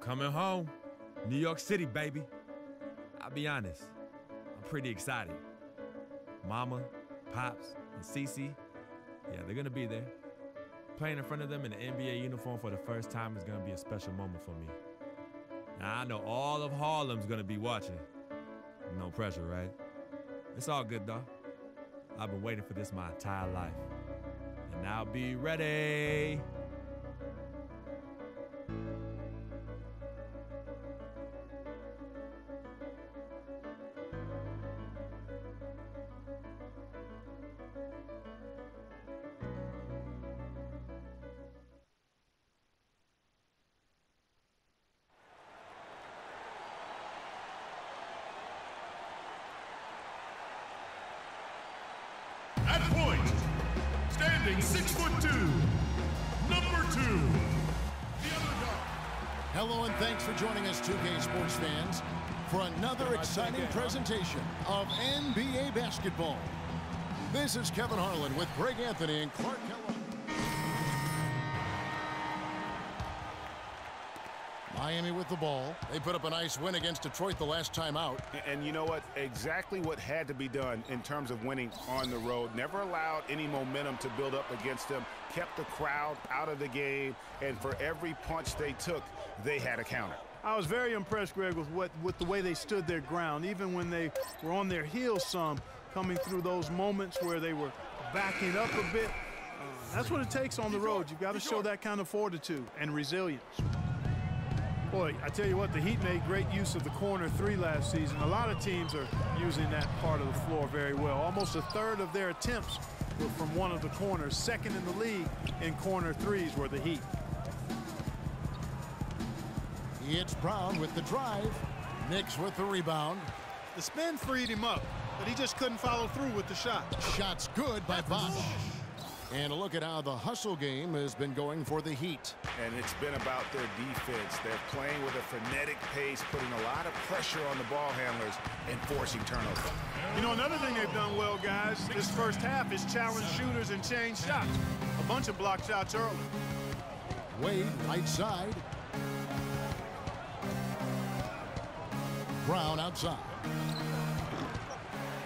coming home. New York City, baby. I'll be honest, I'm pretty excited. Mama, Pops, and Cece, yeah, they're gonna be there. Playing in front of them in an NBA uniform for the first time is gonna be a special moment for me. Now, I know all of Harlem's gonna be watching. No pressure, right? It's all good, though. I've been waiting for this my entire life. And I'll be ready. At point, standing 6'2", number 2, the underdog. Hello and thanks for joining us, 2K sports fans, for another exciting presentation of NBA basketball. This is Kevin Harlan with Greg Anthony and Clark Kellogg. Miami with the ball. They put up a nice win against Detroit the last time out. And you know what? Exactly what had to be done in terms of winning on the road. Never allowed any momentum to build up against them. Kept the crowd out of the game. And for every punch they took, they had a counter. I was very impressed, Greg, with the way they stood their ground, even when they were on their heels some, coming through those moments where they were backing up a bit. That's what it takes on the road. You've got to show that kind of fortitude and resilience. Boy, I tell you what, the Heat made great use of the corner three last season. A lot of teams are using that part of the floor very well. Almost a third of their attempts were from one of the corners. Second in the league in corner threes were the Heat. It's Brown with the drive. Knicks with the rebound. The spin freed him up, but he just couldn't follow through with the shot. Shot's good by Bosch. And a look at how the hustle game has been going for the Heat. And it's been about their defense. They're playing with a frenetic pace, putting a lot of pressure on the ball handlers and forcing turnovers. You know, another thing they've done well, guys, this first half is challenge shooters and change shots. A bunch of block shots early. Wade, right side. Brown outside.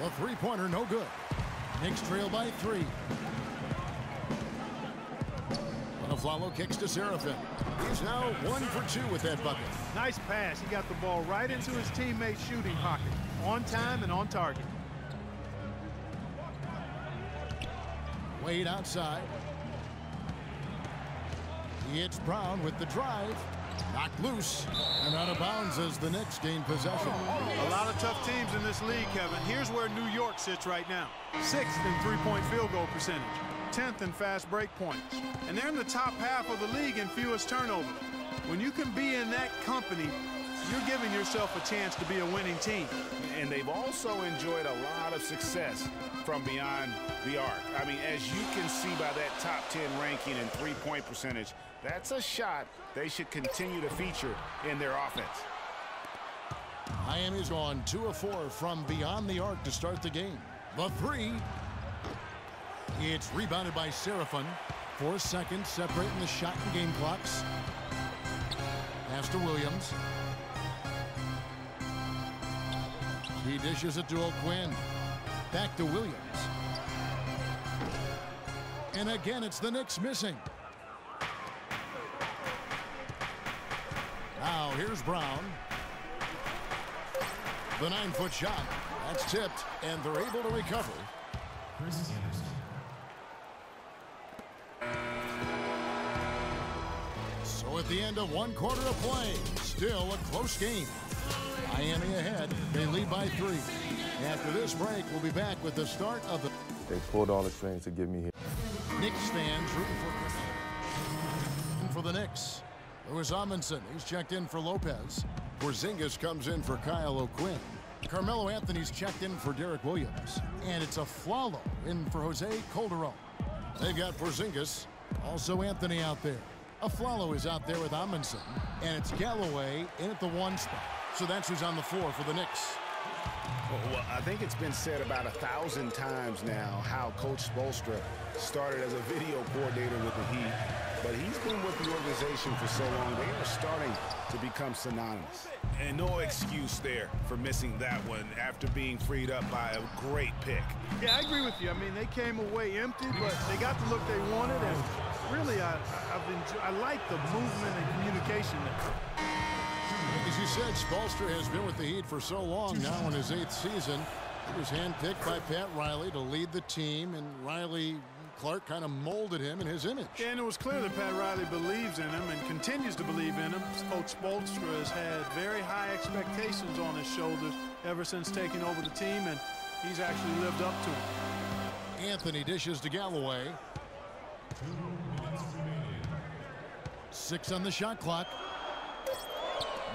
The three-pointer, no good. Knicks trail by 3. Flalo kicks to Serafin. He's now 1 for 2 with that bucket. Nice pass. He got the ball right into his teammate's shooting pocket. On time and on target. Wade outside. It's Brown with the drive. Knocked loose and out of bounds as the Knicks gain possession. A lot of tough teams in this league, Kevin. Here's where New York sits right now. 6th in three-point field goal percentage. 10th in fast break points. And they're in the top half of the league in fewest turnovers. When you can be in that company, you're giving yourself a chance to be a winning team. And they've also enjoyed a lot of success from beyond the arc. I mean, as you can see by that top 10 ranking and three-point percentage, that's a shot they should continue to feature in their offense. Miami's gone 2 of 4 from beyond the arc to start the game. The three. It's rebounded by Serafin. 4 seconds separating the shot and game clocks. Pass to Williams. He dishes it to O'Quinn. Back to Williams. And again, it's the Knicks missing. Now here's Brown. The 9-foot shot. That's tipped, and they're able to recover. So at the end of 1 quarter of play, still a close game. Miami ahead. They lead by 3. After this break, we'll be back with the start of the... They pulled all the strings to get me here. Knicks fans rooting for the Knicks. Lewis Amundsen, he's checked in for Lopez. Porzingis comes in for Kyle O'Quinn. Carmelo Anthony's checked in for Derek Williams. And it's a Flalo in for Jose Calderon. They've got Porzingis, also Anthony out there. Aflalo is out there with Amundsen, and it's Galloway in at the 1 spot. So that's who's on the floor for the Knicks. Well, I think it's been said about 1,000 times now how Coach Spoelstra started as a video coordinator with the Heat, but he's been with the organization for so long, they are starting to become synonymous. And no excuse there for missing that one after being freed up by a great pick. Yeah, I agree with you. I mean, they came away empty, but they got the look they wanted, and really, I like the movement and communication there. As you said, Spoelstra has been with the Heat for so long now in his 8th season. He was handpicked by Pat Riley to lead the team, and Clark kind of molded him in his image. Yeah, and it was clear that Pat Riley believes in him and continues to believe in him. Coach Spoelstra has had very high expectations on his shoulders ever since taking over the team, and he's actually lived up to them. Anthony dishes to Galloway. 6 on the shot clock.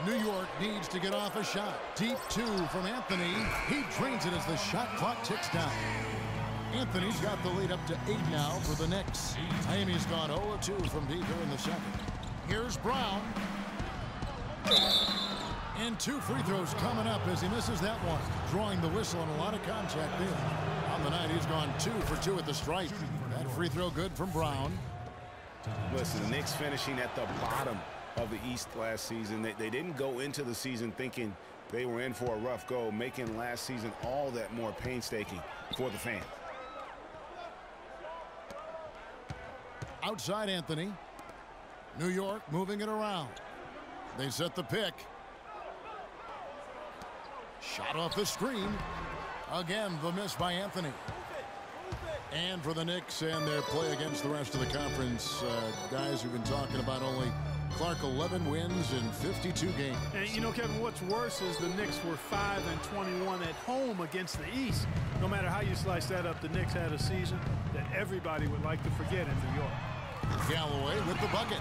New York needs to get off a shot. Deep 2 from Anthony. He drains it as the shot clock ticks down. Anthony's got the lead up to 8 now for the Knicks. Miami's gone 0-2 from deep here in the second. Here's Brown. And 2 free throws coming up as he misses that one. Drawing the whistle and a lot of contact there. On the night, he's gone 2 for 2 at the stripe. That free throw good from Brown. Listen, the Knicks finishing at the bottom of the East last season. They didn't go into the season thinking they were in for a rough go, making last season all that more painstaking for the fans. Outside Anthony. New York moving it around. They set the pick. Shot off the screen. Again, the miss by Anthony. And for the Knicks and their play against the rest of the conference, guys we've been talking about, only Clark 11 wins in 52 games. And you know, Kevin, what's worse is the Knicks were 5-21 at home against the East. No matter how you slice that up, the Knicks had a season that everybody would like to forget in New York. Galloway with the bucket.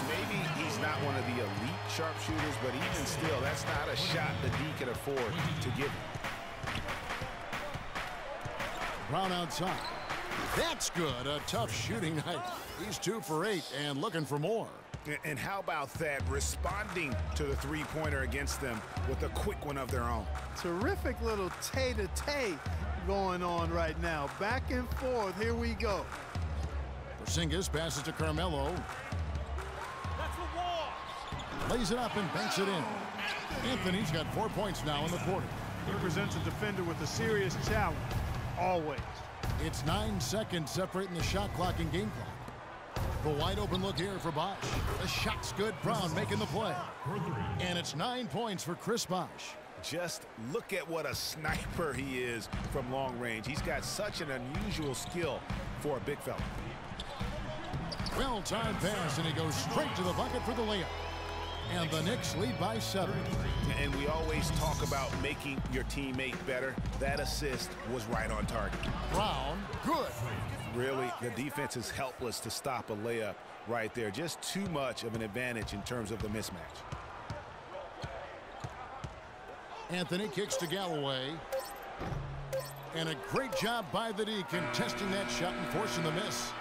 Maybe he's not one of the elite sharpshooters, but even still, that's not a shot that he can afford to give him. Brown outside. That's good. A tough shooting night. He's 2 for 8 and looking for more. And how about that, responding to the three-pointer against them with a quick one of their own. Terrific little tay-to-tay going on right now. Back and forth. Here we go. Porzingis passes to Carmelo. Lays it up and banks it in. Anthony's got 4 points now in the quarter. He presents a defender with a serious challenge. Always. It's 9 seconds separating the shot clock and game clock. The wide open look here for Bosh. The shot's good. Brown making the play. And it's 9 points for Chris Bosh. Just look at what a sniper he is from long range. He's got such an unusual skill for a big fella. Well-timed pass, and he goes straight to the bucket for the layup. And the Knicks lead by 7. And we always talk about making your teammate better. That assist was right on target. Brown, good. Really, the defense is helpless to stop a layup right there. Just too much of an advantage in terms of the mismatch. Anthony kicks to Galloway. And a great job by the D contesting that shot and forcing the miss.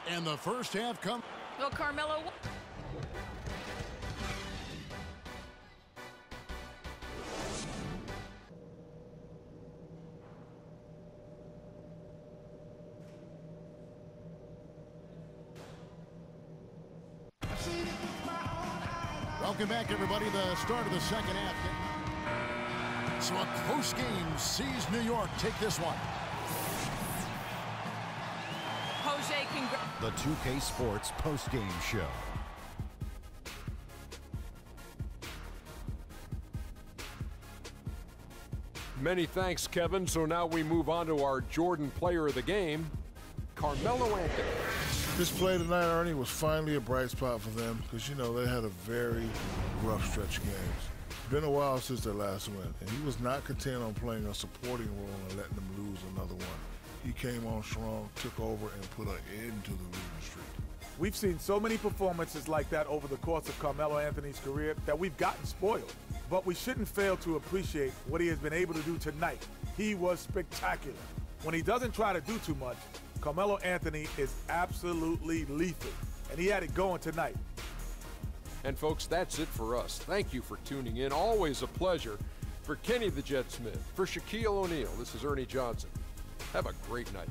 And the first half comes. Well, Carmelo. Welcome back, everybody. The start of the second half. So a close game sees New York take this one. The 2K Sports Postgame Show. Many thanks, Kevin. So now we move on to our Jordan Player of the Game, Carmelo Anthony. This play tonight, Ernie, was finally a bright spot for them because, you know, they had a very rough stretch of games. It's been a while since their last win, and he was not content on playing a supporting role and letting them lose another one. He came on strong, took over, and put an end to the losing streak. We've seen so many performances like that over the course of Carmelo Anthony's career that we've gotten spoiled. But we shouldn't fail to appreciate what he has been able to do tonight. He was spectacular. When he doesn't try to do too much, Carmelo Anthony is absolutely lethal, and he had it going tonight. And folks, that's it for us. Thank you for tuning in. Always a pleasure. For Kenny the Jet Smith, for Shaquille O'Neal, this is Ernie Johnson. Have a great night.